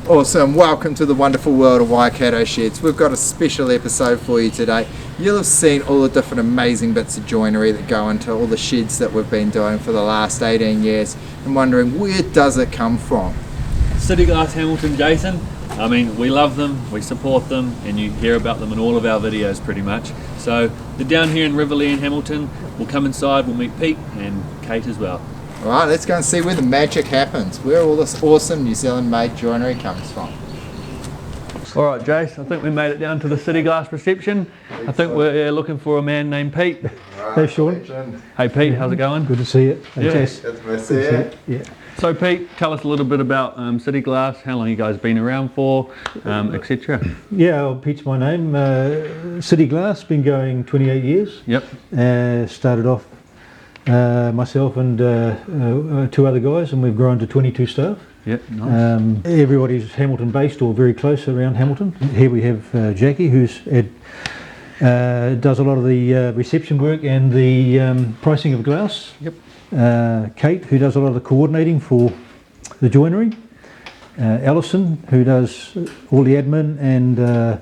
Awesome, welcome to the wonderful world of Waikato Sheds. We've got a special episode for you today. You'll have seen all the different amazing bits of joinery that go into all the sheds that we've been doing for the last 18 years and wondering, where does it come from? City Glass Hamilton, Jason. I mean, we love them, we support them, and you hear about them in all of our videos pretty much. So they're down here in Riverlea in Hamilton. We'll come inside, we'll meet Pete and Kate as well. Alright, let's go and see where the magic happens, where all this awesome New Zealand made joinery comes from. Alright Jace, I think we made it down to the City Glass reception. I think we're looking for a man named Pete. Hey Sean. Hey Pete, how's it going? Good to see you. Hey, Yeah. Jess. It's my set. Yeah. So Pete, tell us a little bit about City Glass, how long you guys been around for, etc. Yeah, well, Pete's my name. City Glass, been going 28 years. Yep. Started off myself and two other guys, and we've grown to 22 staff. Yep, nice. Everybody's Hamilton based or very close around Hamilton. Here we have Jackie, who's does a lot of the reception work and the pricing of glass. Yep. Kate, who does a lot of the coordinating for the joinery. Alison, who does all the admin and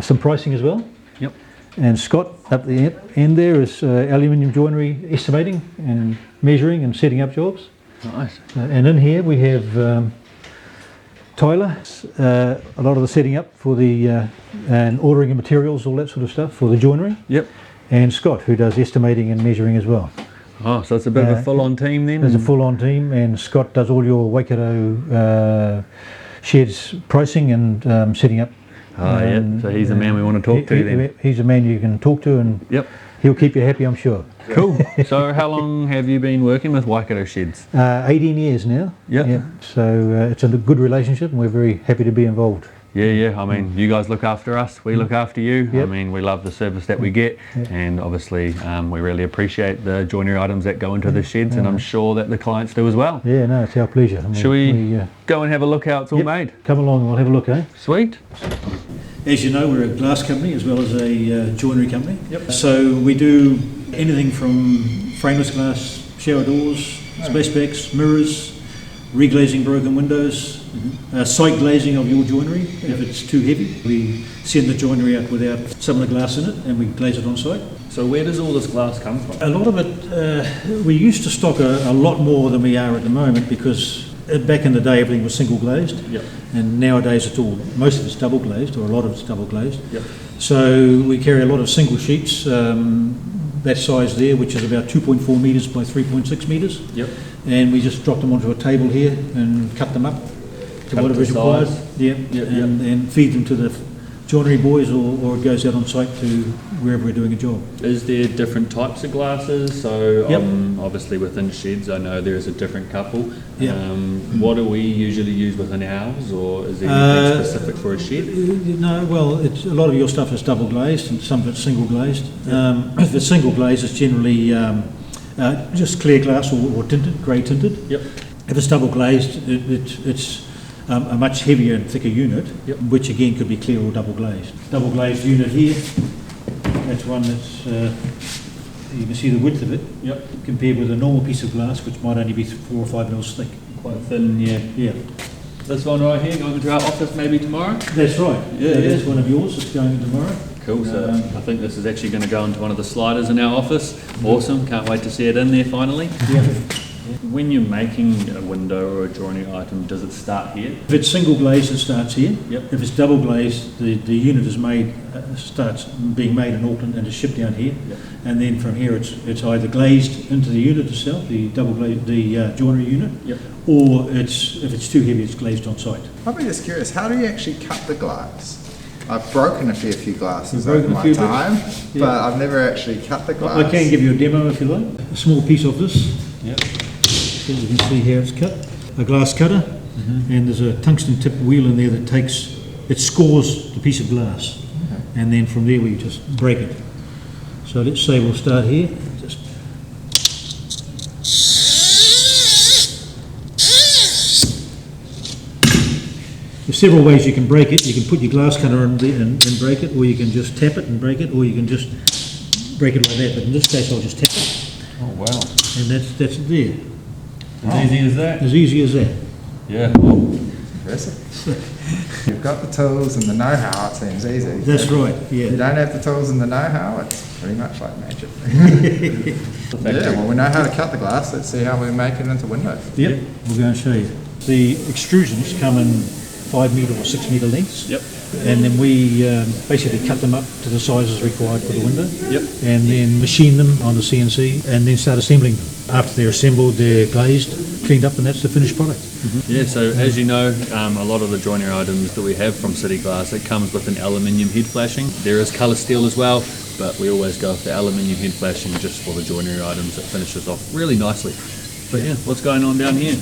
some pricing as well. Yep. And Scott up the end there is aluminium joinery estimating and measuring and setting up jobs. Nice. And in here we have Tyler, a lot of the setting up for the and ordering of materials, all that sort of stuff for the joinery. Yep. And Scott, who does estimating and measuring as well. Oh, so it's a bit of a full-on team then? There's a full-on team, and Scott does all your Waikato Sheds pricing and setting up. Oh yeah, so he's the man we want to talk to then. He's a man you can talk to, and Yep. he'll keep you happy, I'm sure. Cool. So how long have you been working with Waikato Sheds? 18 years now. Yep. Yeah. So it's a good relationship, and we're very happy to be involved. Yeah, I mean, you guys look after us, we look after you. Yep. I mean, we love the service that we get, and obviously we really appreciate the joinery items that go into the sheds, and I'm sure that the clients do as well. Yeah, no, it's our pleasure. I mean, Shall we go and have a look how it's all made? Come along and we'll have a look, eh? Sweet. As you know, we're a glass company as well as a joinery company. Yep. So we do anything from frameless glass, shower doors, splashbacks, mirrors, reglazing broken windows, site glazing of your joinery if it's too heavy. We send the joinery out without some of the glass in it and we glaze it on site. So where does all this glass come from? A lot of it, we used to stock a lot more than we are at the moment because back in the day everything was single glazed. Yep. And nowadays most of it's double glazed, or a lot of it's double glazed. Yep. So we carry a lot of single sheets, that size there, which is about 2.4 metres by 3.6 metres. Yep. And we just drop them onto a table here and cut them up to whatever is required. And feed them to the joinery boys, or it goes out on site to wherever we're doing a job. Is there different types of glasses? So Yep. obviously within sheds I know there's a different couple. Yep. What do we usually use within ours, or is there anything specific for a shed? No, well, a lot of your stuff is double glazed and some of it's single glazed. If it's single glazed, it's generally just clear glass or tinted, grey tinted. Yep. If it's double glazed, it's a much heavier and thicker unit, which again could be clear or double glazed. Double glazed unit here, that's one that's, you can see the width of it, compared with a normal piece of glass, which might only be 4 or 5 mils thick. Quite thin, yeah. This one right here, going to our office maybe tomorrow? That's right. Yeah. That's one of yours, it's going in tomorrow. Cool, so I think this is actually going to go into one of the sliders in our office. Awesome, can't wait to see it in there finally. When you're making a window or a joinery item, does it start here? If it's single glazed, it starts here. Yep. If it's double glazed, the unit is made, starts being made in Auckland and is shipped down here. Yep. And then from here, it's either glazed into the unit itself, the double glazed, the joinery unit, or if it's too heavy, it's glazed on site. I'd be just curious, how do you actually cut the glass? I've broken a fair few glasses You've over broken a my few time, bits? but I've never actually cut the glass. I can give you a demo if you like. A small piece of this. Yep. So you can see how it's cut. A glass cutter, and there's a tungsten tip wheel in there that scores the piece of glass, and then from there we just break it. So let's say we'll start here. Just there's several ways you can break it. You can put your glass cutter in there and break it, or you can just tap it and break it, or you can just break it like that. But in this case, I'll just tap it. Oh wow. And that's it there. As easy as that? As easy as that. Yeah. Well, impressive. You've got the tools and the know-how, it seems easy. That's right, If yeah. you don't have the tools and the know-how, it's pretty much like magic. Yeah, well, we know how to cut the glass. Let's see how we make it into windows. Yep, we're going to show you. The extrusions come in 5 metre or 6 metre lengths. Yep. And then we basically cut them up to the sizes required for the window. Yep. And then machine them on the CNC and then start assembling them. After they're assembled, they're glazed, cleaned up, and that's the finished product. Yeah, so as you know, a lot of the joinery items that we have from City Glass, it comes with an aluminium head flashing. There is colour steel as well, but we always go with the aluminium head flashing just for the joinery items. It finishes off really nicely. But yeah, what's going on down here?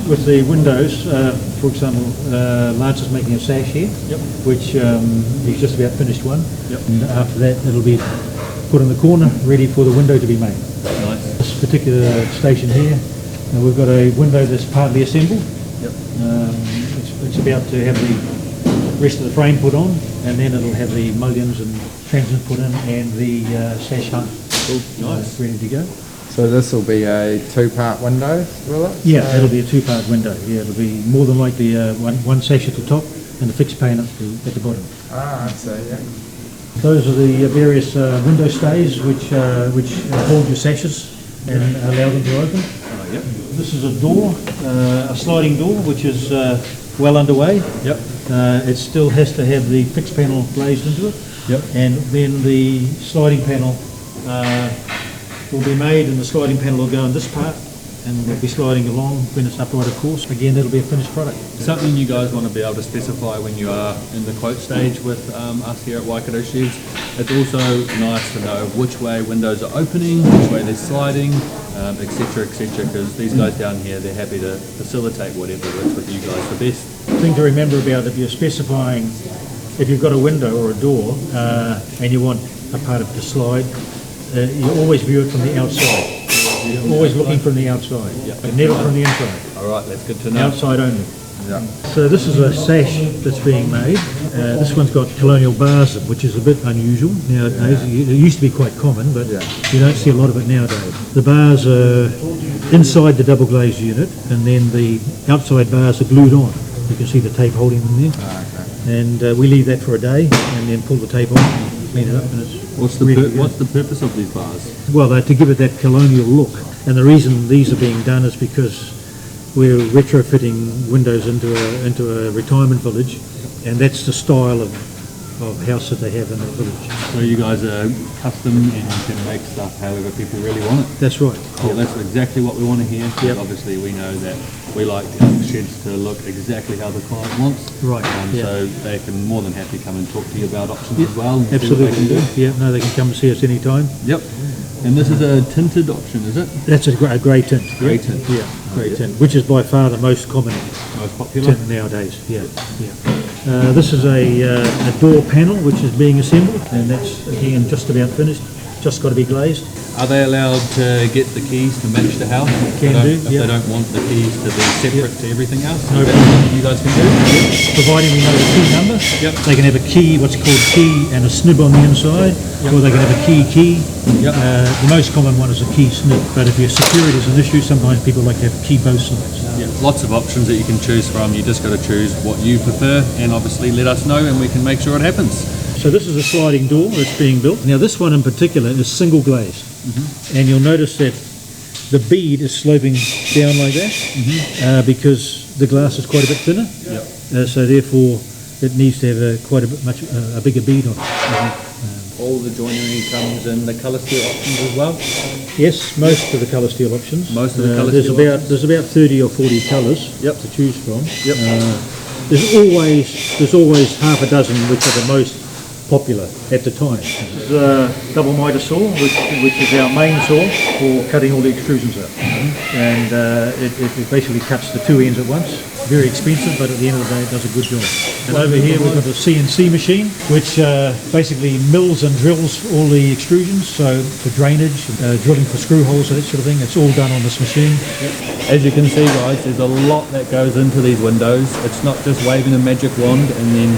With the windows, for example, Lance is making a sash here, Yep. which he's just about finished one. Yep. And after that, it'll be put in the corner, ready for the window to be made. Nice. This particular station here, we've got a window that's partly assembled. Yep. It's about to have the rest of the frame put on, and then it'll have the mullions and transients put in, and the sash hung. Cool. Nice. Ready to go. So this will be a 2-part window, will it? Yeah, So- it'll be a 2-part window. Yeah, it'll be more than likely one sash at the top and a fixed pane at the bottom. Ah, I see, yeah. Those are the various window stays which hold your sashes and allow them to open. Yep. This is a door, a sliding door, which is well underway. Yep. It still has to have the fixed panel glazed into it. Yep. And then the sliding panel will be made, and the sliding panel will go in this part, and we'll be sliding along when it's upright, of course. Again, that'll be a finished product. Something you guys want to be able to specify when you are in the quote stage with us here at Waikato Sheds. It's also nice to know which way windows are opening, which way they're sliding, etc., etc., because these guys down here, they're happy to facilitate whatever works with you guys the best. The thing to remember about if you're specifying, if you've got a window or a door and you want a part of it to slide, you always view it from the outside. You're always looking from the outside, but never from the inside. All right, that's good to know. Outside only. Yeah. So this is a sash that's being made. This one's got colonial bars, which is a bit unusual nowadays. It used to be quite common, but you don't see a lot of it nowadays. The bars are inside the double glazed unit, and then the outside bars are glued on. You can see the tape holding them there. And we leave that for a day, and then pull the tape off and clean it up, and it's What's the purpose of these bars? well, to give it that colonial look. And the reason these are being done is because we're retrofitting windows into a retirement village, and that's the style of house that they have in that village. So you guys are custom and you can make stuff however people really want it. That's right. Well, that's exactly what we want to hear. Yep. Obviously, we know that we like our sheds to look exactly how the client wants. Right. So they can more than happy come and talk to you about options as well. And see what they Absolutely. can do. Yeah. No, they can come and see us anytime. Yep. And this is a tinted option, is it? That's a grey tint. Grey tint. Yeah. Grey yeah. tint, which is by far the most common Most popular. tint nowadays. Yeah. Yeah. This is a door panel which is being assembled, and that's again just about finished. Just got to be glazed. Are they allowed to get the keys to match the house? Can do, If they don't want the keys to be separate to everything else? No Is that problem. something you guys can do? Providing we know the key number. Yep. They can have a key, what's called key, and a snib on the inside, or they can have a key. Yep. The most common one is a key snib, but if your security is an issue, sometimes people like to have key both sides. Yeah, lots of options that you can choose from. You just got to choose what you prefer, and obviously let us know, and we can make sure it happens. So this is a sliding door that's being built. Now this one in particular is single glazed, and you'll notice that the bead is sloping down like that because the glass is quite a bit thinner. Yep. So therefore, it needs to have quite a bigger bead on it. All the joinery comes in the colour steel options as well. Yes, most of the colour steel options. Most of the colour there's steel there's about 30 or 40 colours Yep. to choose from. Yep. There's always half a dozen which are the most popular at the time. This is a double mitre saw, which is our main saw for cutting all the extrusions up, and it basically cuts the two ends at once. Very expensive, but at the end of the day, it does a good job. And over here we've got the CNC machine, which basically mills and drills all the extrusions. So for drainage, drilling for screw holes, and that sort of thing, it's all done on this machine. As you can see, guys, there's a lot that goes into these windows. It's not just waving a magic wand and then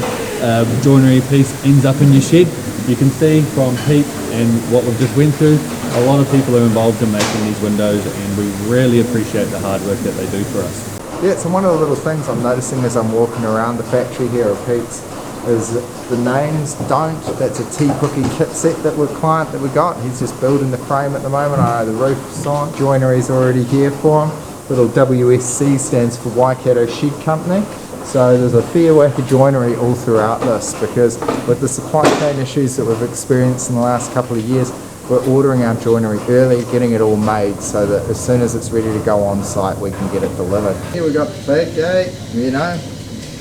joinery piece ends up in your shed. You can see from Pete and what we've just went through, a lot of people are involved in making these windows, and we really appreciate the hard work that they do for us. Yeah, so one of the little things I'm noticing as I'm walking around the factory here at Pete's is the names don't. That's a T-Cookie kit set that we got. He's just building the frame at the moment. I know the roof's on. Joinery's already here for him. Little WSC stands for Waikato Shed Company. So there's a fair whack of joinery all throughout this, because with the supply chain issues that we've experienced in the last couple of years, we're ordering our joinery early, getting it all made so that as soon as it's ready to go on site, we can get it delivered. Here we've got the fabricate, you know,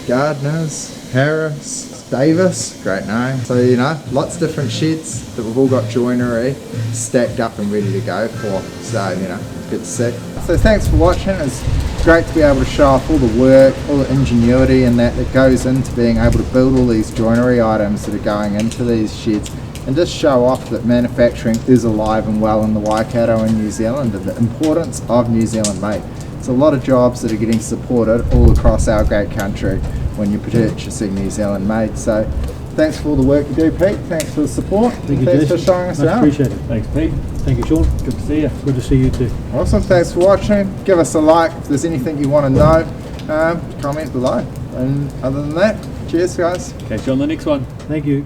Gardner's, Harris, Davis, great name. So, you know, lots of different sheds that we've all got joinery stacked up and ready to go for. So, you know, it's good to see. So thanks for watching. It's great to be able to show off all the work, all the ingenuity and that goes into being able to build all these joinery items that are going into these sheds, and just show off that manufacturing is alive and well in the Waikato and New Zealand, and the importance of New Zealand made. It's a lot of jobs that are getting supported all across our great country when you're purchasing New Zealand made. So thanks for all the work you do, Pete. Thanks for the support. Thank you, Thanks Jason. for showing us Much around. appreciate it. Thanks, Pete. Thank you, Sean. Good to see you. Good to see you too. Awesome. Thanks for watching. Give us a like if there's anything you want to know. Comment below. And other than that, cheers, guys. Catch you on the next one. Thank you.